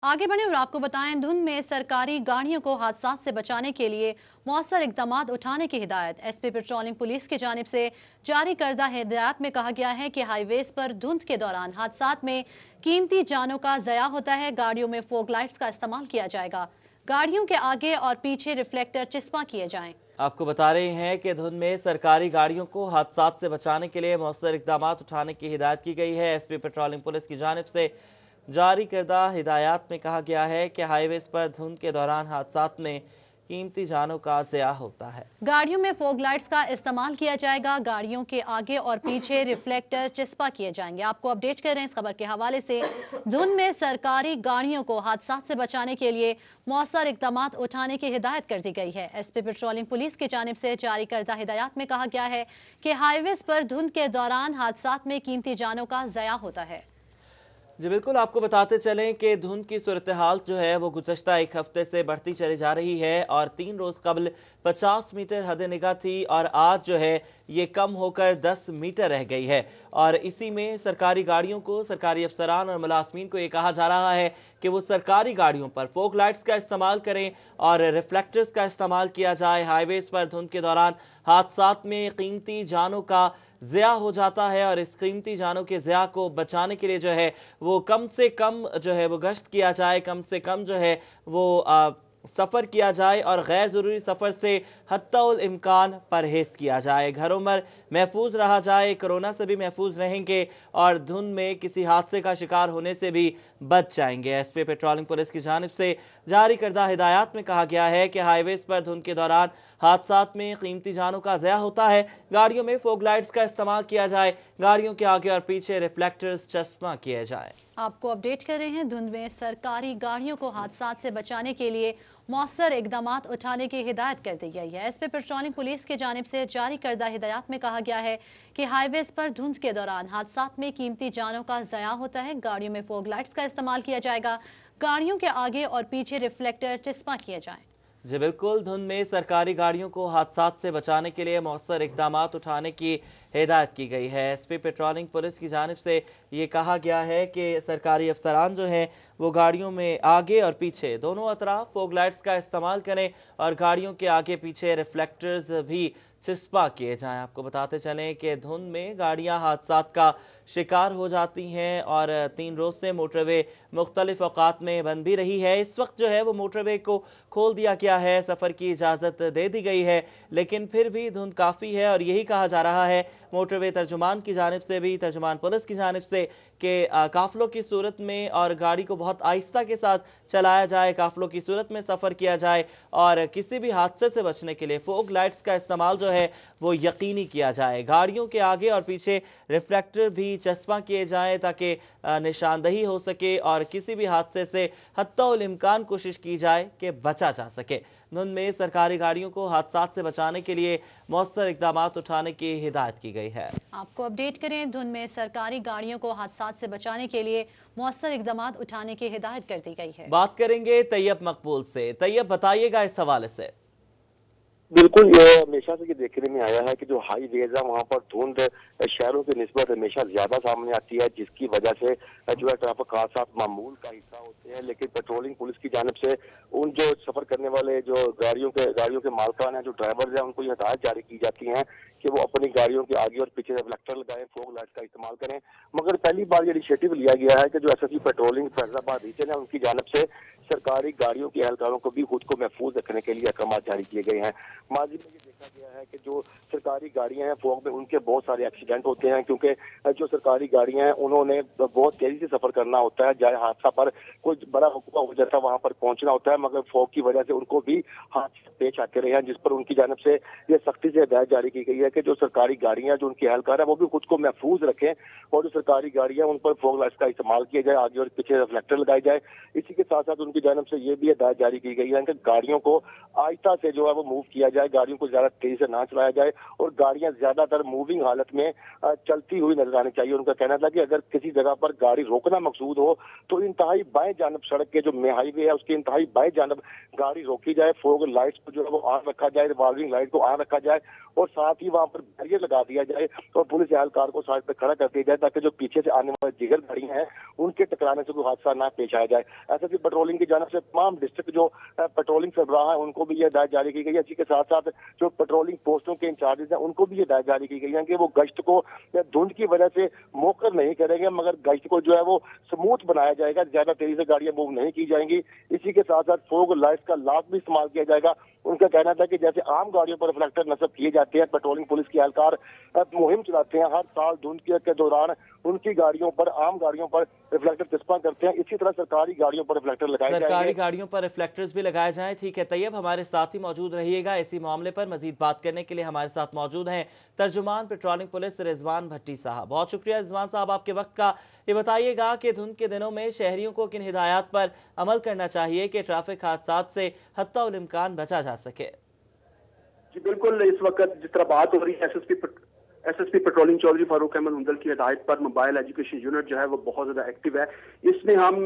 आगे बढ़े और आपको बताएं, धुंध में सरकारी गाड़ियों को हादसा से बचाने के लिए मौसर इकदाम उठाने की हिदायत। एसपी पेट्रोलिंग पुलिस की जानिब से जारी करदा हिदायत में कहा गया है कि हाईवेज पर धुंध के दौरान हादसा में कीमती जानों का ज़या होता है। गाड़ियों में फोग लाइट्स का इस्तेमाल किया जाएगा। गाड़ियों के आगे और पीछे रिफ्लेक्टर चिस्पा किए जाएं। आपको बता रहे हैं कि धुंध में सरकारी गाड़ियों को हादसात से बचाने के लिए मौसर इकदाम उठाने की हिदायत की गई है। एसपी पेट्रोलिंग पुलिस की जानिब से जारी करदा हिदायत में कहा गया है कि हाईवेज पर धुंध के दौरान हादसात में कीमती जानों का ज़या होता है। गाड़ियों में फोग लाइट्स का इस्तेमाल किया जाएगा। गाड़ियों के आगे और पीछे रिफ्लेक्टर चिस्पा किए जाएंगे। आपको अपडेट कर रहे हैं इस खबर के हवाले से। धुंध में सरकारी गाड़ियों को हादसा से बचाने के लिए मौसर इकदाम उठाने की हिदायत कर दी गई है। एसपी पेट्रोलिंग पुलिस की जानिब से जारी करदा हिदायत में कहा गया है कि हाईवेज पर धुंध के दौरान हादसा में कीमती जानों का ज़या होता है। जी बिल्कुल, आपको बताते चलें कि धुंध की सूरत हाल जो है वो गुज़श्ता एक हफ्ते से बढ़ती चली जा रही है और 3 रोज़ कबल 50 मीटर हद निगाह थी और आज जो है ये कम होकर 10 मीटर रह गई है। और इसी में सरकारी गाड़ियों को, सरकारी अफसरान और मुलाजमीन को ये कहा जा रहा है कि वो सरकारी गाड़ियों पर फोग लाइट्स का इस्तेमाल करें और रिफ्लेक्टर्स का इस्तेमाल किया जाए। हाईवेज पर धुंध के दौरान हादसात में कीमती जानों का ज़या हो जाता है और इस कीमती जानों के ज़या को बचाने के लिए जो है वो कम से कम जो है वो गश्त किया जाए, कम से कम जो है वो सफ़र किया जाए और गैर ज़रूरी सफ़र से हत्तउल इम्कान परहेज़ किया जाए। घरों में महफूज रहा जाए, कोरोना से भी महफूज रहेंगे और धुंध में किसी हादसे का शिकार होने से भी बच जाएंगे। एसपी पेट्रोलिंग पुलिस की जानिब से जारी करदा हिदायत में कहा गया है कि हाईवेज पर धुंध के दौरान हादसात में कीमती जानों का ज़या होता है। गाड़ियों में फोग लाइट्स का इस्तेमाल किया जाए, गाड़ियों के आगे और पीछे रिफ्लेक्टर्स चश्मा किए जाए। आपको अपडेट कर रहे हैं, धुंध में सरकारी गाड़ियों को हादसा से बचाने के लिए मौसर इकदाम उठाने की हिदायत कर दी गई है। एसपी पेट्रोलिंग पुलिस की जानिब से जारी करदा हिदायत में कहा गया है कि हाईवेज पर धुंध के दौरान हादसा में कीमती जानों का ज़या होता है। गाड़ियों में फोग लाइट्स का इस्तेमाल किया जाएगा। गाड़ियों के आगे और पीछे रिफ्लेक्टर चिस्पा किए जाएं। जी बिल्कुल, धुंध में सरकारी गाड़ियों को हादसात से बचाने के लिए मौसर इकदाम उठाने की हिदायत की गई है। एसपी पेट्रोलिंग पुलिस की जानिब से ये कहा गया है कि सरकारी अफसरान जो हैं वो गाड़ियों में आगे और पीछे दोनों अतराफ फोग लाइट्स का इस्तेमाल करें और गाड़ियों के आगे पीछे रिफ्लेक्टर्स भी चिस्पा किए जाएं। आपको बताते चलें कि धुंध में गाड़ियां हादसात का शिकार हो जाती हैं और 3 रोज से मोटरवे मुख्तलिफ औकात में बंद भी रही है। इस वक्त जो है वो मोटरवे को खोल दिया गया है, सफ़र की इजाज़त दे दी गई है, लेकिन फिर भी धुंध काफ़ी है और यही कहा जा रहा है मोटरवे तर्जुमान की जानिब से भी, तर्जुमान पुलिस की जानिब से कि काफ़िलों की सूरत में और गाड़ी को बहुत आहिस्ता के साथ चलाया जाए, काफ़िलों की सूरत में सफ़र किया जाए और किसी भी हादसे से बचने के लिए फोग लाइट्स का इस्तेमाल जो है वो यकीनी किया जाए। गाड़ियों के आगे और पीछे रिफ्लेक्टर भी चश्मा किए जाएं ताकि निशानदही हो सके और किसी भी हादसे से हत्तउल इम्कान कोशिश की जाए कि बचा जा सके। धुंध में सरकारी गाड़ियों को हादसात से बचाने के लिए मौसर इकदाम उठाने की हिदायत की गई है। आपको अपडेट करें, धुंध में सरकारी गाड़ियों को हादसा से बचाने के लिए मौसर इकदाम उठाने की हिदायत कर दी गई है। बात करेंगे तैयब मकबूल से। तैयब, बताइएगा इस हवाले से। बिल्कुल, ये हमेशा से ये देखने में आया है कि जो हाईवेज है वहाँ पर धुंध शहरों की निस्बत हमेशा ज्यादा सामने आती है, जिसकी वजह से जो है ट्रैफिक हादसा मामूल का हिस्सा होते हैं। लेकिन पेट्रोलिंग पुलिस की जानिब से उन जो सफर करने वाले जो गाड़ियों के मालकान हैं, जो ड्राइवर्स हैं, उनको ये हिदायत जारी की जाती है कि वो अपनी गाड़ियों के आगे और पीछे रिफ्लेक्टर लगाएं, फोग लाइट का इस्तेमाल करें। मगर पहली बार ये इनिशिएटिव लिया गया है कि जो एसएसबी पेट्रोलिंग फैजलाबाद रीजन है उनकी जानिब से सरकारी गाड़ियों के एहलकारों को भी खुद को महफूज रखने के लिए अहकाम जारी किए गए हैं। माजी में ये देखा गया है कि जो सरकारी गाड़ियां हैं फॉग में उनके बहुत सारे एक्सीडेंट होते हैं, क्योंकि जो सरकारी गाड़ियां हैं उन्होंने बहुत तेजी से सफर करना होता है। जाए हादसा पर कोई बड़ा हुक्म हो जाता है वहां पर पहुंचना होता है, मगर फॉग की वजह से उनको भी हादसे पेश आते रहे हैं, जिस पर उनकी जानिब से ये सख्ती से हिदायत जारी की गई है कि जो सरकारी गाड़ियां, जो उनके एहलकार है, वो भी खुद को महफूज रखें और जो सरकारी गाड़ियां उन पर फॉग लाइट्स का इस्तेमाल किया जाए, आगे और पीछे रिफ्लेक्टर लगाए जाए। इसी के साथ साथ उनकी की जानिब से ये भी हिदायत जारी की गई है कि गाड़ियों को आहिस्ता से जो है वो मूव किया जाए, गाड़ियों को ज्यादा तेजी से ना चलाया जाए और गाड़ियां ज्यादातर मूविंग हालत में चलती हुई नजर आनी चाहिए। उनका कहना था कि अगर किसी जगह पर गाड़ी रोकना मकसूद हो तो इंतहाई बाएं जानब सड़क के जो मेन हाईवे है उसके इंतहाई बाएं जानब गाड़ी रोकी जाए, फोग लाइट्स को जो है वो ऑन रखा जाए, रिवॉल्विंग लाइट को ऑन रखा जाए और साथ ही वहां पर बैरियर लगा दिया जाए और पुलिस एहलकार को साइड पर खड़ा कर दिया जाए ताकि जो पीछे से आने वाली जिगर गाड़ियां हैं उनके टकराने से कोई हादसा ना पेश आया जाए। एसएसपी पेट्रोलिंग की जानिब से तमाम डिस्ट्रिक्ट जो पेट्रोलिंग सरबराह है उनको भी ये हिदायत जारी की गई है। इसी के साथ साथ जो पेट्रोलिंग पोस्टों के इंचार्जेस हैं उनको भी ये हिदायत जारी की गई है कि वो गश्त को धुंध की वजह से मोकर नहीं करेंगे, मगर गश्त को जो है वो स्मूथ बनाया जाएगा, ज्यादा तेजी से गाड़ियां मूव नहीं की जाएंगी। इसी के साथ साथ फोग लाइट्स का लाभ भी इस्तेमाल किया जाएगा। उनका कहना था कि जैसे आम गाड़ियों पर रिफ्लेक्टर नस्ब किए जाते हैं, पेट्रोलिंग पुलिस के एहलकार मुहिम चलाते हैं हर साल धुंध के दौरान उनकी गाड़ियों पर, आम गाड़ियों पर रिफ्लेक्टर चस्पा करते हैं, इसी तरह सरकारी गाड़ियों पर रिफ्लेक्टर लगाए जाएंगे। सरकारी गाड़ियों पर रिफ्लेक्टर्स भी लगाए जाएं। ठीक है तैयब, हमारे साथ ही मौजूद रहिएगा। इसी मामले पर मजीद बात करने के लिए हमारे साथ मौजूद हैं तर्जुमान पेट्रोलिंग पुलिस रिजवान भट्टी साहब। बहुत शुक्रिया रिजवान साहब आपके वक्त का। ये बताइएगा कि धुंध के दिनों में शहरियों को किन हिदायत पर अमल करना चाहिए कि ट्रैफिक हादसात से हत्ता इम्कान बचा जा सके। जी बिल्कुल, इस वक्त जिस तरह बात हो रही है एसएसपी पेट्रोलिंग चौधरी फारूक अहमद हुंदल की हिदायत पर मोबाइल एजुकेशन यूनिट जो है वो बहुत ज्यादा एक्टिव है। इसमें हम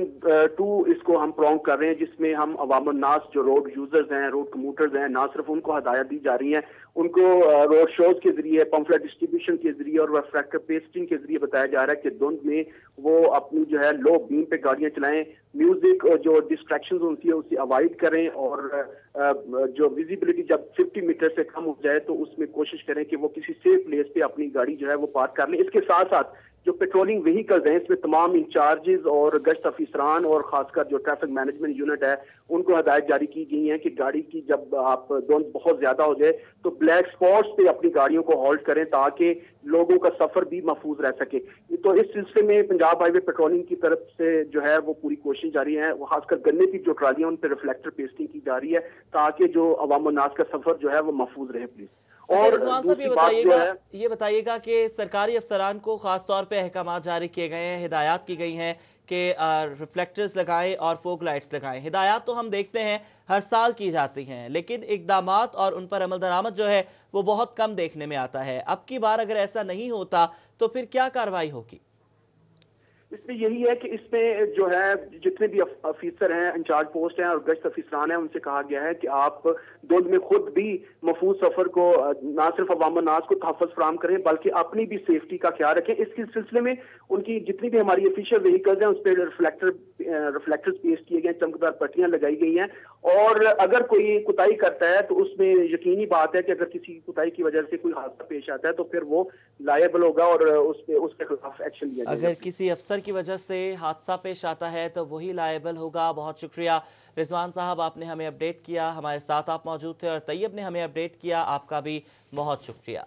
इसको हम प्रॉन्ग कर रहे हैं जिसमें हम अवाम नास जो रोड यूजर्स हैं, रोड कम्यूटर्स हैं, ना सिर्फ उनको हिदायत दी जा रही है, उनको रोड शोज के जरिए, पंफलेट डिस्ट्रीब्यूशन के जरिए और रिफ्लेक्टर पेस्टिंग के जरिए बताया जा रहा है कि धुंध में वो अपनी जो है लो बीम पे गाड़ियां चलाएं, म्यूजिक जो डिस्ट्रैक्शन होती है उसे अवॉइड करें और जो विजिबिलिटी जब 50 मीटर से कम हो जाए तो उसमें कोशिश करें कि वो किसी सेफ प्लेस पे अपनी गाड़ी जो है वो पार्क कर लें। इसके साथ साथ जो पेट्रोलिंग व्हीकल्स हैं इसमें तमाम इंचार्जेस और गश्त अफसरान और खासकर जो ट्रैफिक मैनेजमेंट यूनिट है उनको हिदायत जारी की गई है कि गाड़ी की जब आप धुंध बहुत ज्यादा हो जाए तो ब्लैक स्पॉट्स पे अपनी गाड़ियों को हॉल्ट करें ताकि लोगों का सफर भी महफूज रह सके। तो इस सिलसिले में पंजाब हाईवे पेट्रोलिंग की तरफ से जो है वो पूरी कोशिश जारी है। वो खासकर गन्ने की जो ट्रालियां उन पर रिफ्लेक्टर पेस्टिंग की जा रही है ताकि जो अवाम नास का सफर जो है वो महफूज रहे प्लीज। और ये बताइएगा कि सरकारी अफसरान को खास तौर पे अहकाम जारी किए गए हैं, हिदायत की गई हैं कि रिफ्लेक्टर्स लगाएं और फोग लाइट्स लगाएं। हिदायत तो हम देखते हैं हर साल की जाती हैं लेकिन इकदामात और उन पर अमल दरामद जो है वो बहुत कम देखने में आता है। अब की बार अगर ऐसा नहीं होता तो फिर क्या कार्रवाई होगी? इसमें यही है कि इसमें जो है जितने भी अफसर हैं, इंचार्ज पोस्ट हैं और गश्त अफसरान हैं, उनसे कहा गया है कि आप धुंध में खुद भी महफूज सफर को ना सिर्फ अवाम नास को तहफ़्फ़ुज़ फराहम करें बल्कि अपनी भी सेफ्टी का ख्याल रखें। इसके सिलसिले में उनकी जितनी भी हमारी ऑफिशियल व्हीकल्स हैं उस पर रिफ्लेक्टर्स पेश किए गए, चमकदार पट्टियां लगाई गई हैं और अगर कोई कुताही करता है तो उसमें यकीनी बात है कि अगर किसी कुताही की वजह से कोई हादसा पेश आता है तो फिर वो लायबल होगा और उसके खिलाफ एक्शन लिया जाएगा। अगर किसी अफसर की वजह से हादसा पेश आता है तो वही लायबल होगा। बहुत शुक्रिया रिजवान साहब, आपने हमें अपडेट किया, हमारे साथ आप मौजूद थे और तैयब ने हमें अपडेट किया, आपका भी बहुत शुक्रिया।